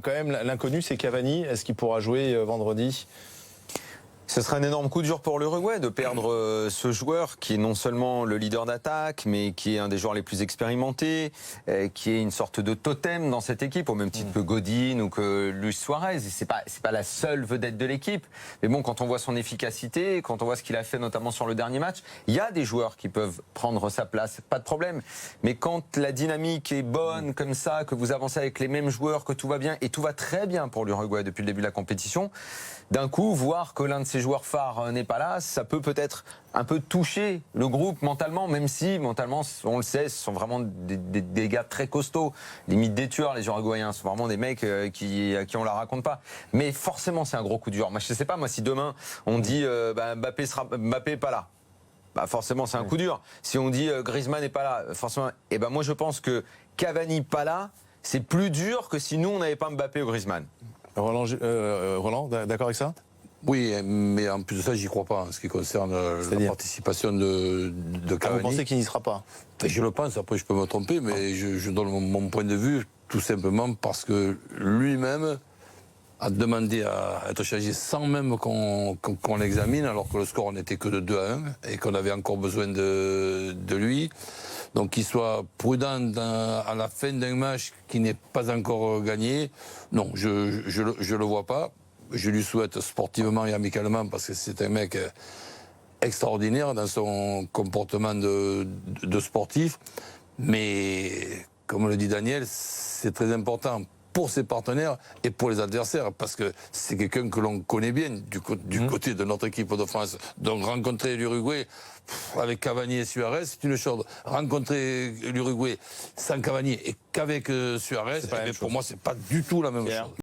Quand même, l'inconnu, c'est Cavani. Est-ce qu'il pourra jouer vendredi ? Ce serait un énorme coup dur pour l'Uruguay de perdre ce joueur qui est non seulement le leader d'attaque, mais qui est un des joueurs les plus expérimentés, qui est une sorte de totem dans cette équipe, au même titre que Godin ou que Luis Suarez. C'est pas la seule vedette de l'équipe. Mais bon, quand on voit son efficacité, quand on voit ce qu'il a fait notamment sur le dernier match, il y a des joueurs qui peuvent prendre sa place, pas de problème. Mais quand la dynamique est bonne comme ça, que vous avancez avec les mêmes joueurs, que tout va bien, et tout va très bien pour l'Uruguay depuis le début de la compétition, d'un coup, voir que l'un de ces joueurs phares n'est pas là, ça peut peut-être un peu toucher le groupe mentalement, même si mentalement, on le sait, ce sont vraiment des gars très costauds, limite des tueurs, les Uruguayens. Ce sont vraiment des mecs à qui on la raconte pas. Mais forcément, c'est un gros coup dur. Moi, je sais pas, moi, si demain on dit Mbappé est pas là, bah forcément, c'est un coup dur. Si on dit Griezmann n'est pas là, forcément, et ben moi, je pense que Cavani pas là, c'est plus dur que si nous on n'avait pas Mbappé ou Griezmann. Roland, d'accord avec ça ? Oui, mais en plus de ça, j'y crois pas en ce qui concerne la participation de Cavani. Vous pensez qu'il n'y sera pas ? Je le pense, après je peux me tromper, mais je donne mon point de vue tout simplement parce que lui-même a demandé à être changé sans même qu'on l'examine, alors que le score n'était que de 2-1 et qu'on avait encore besoin de lui. Donc qu'il soit prudent à la fin d'un match qui n'est pas encore gagné, non, je le vois pas. Je lui souhaite sportivement et amicalement parce que c'est un mec extraordinaire dans son comportement de sportif. Mais comme le dit Daniel, c'est très important pour ses partenaires et pour les adversaires, parce que c'est quelqu'un que l'on connaît bien du côté de notre équipe de France. Donc rencontrer l'Uruguay avec Cavani et Suarez, c'est une chose. Rencontrer l'Uruguay sans Cavani et qu'avec Suarez, pour moi, c'est pas du tout la même chose.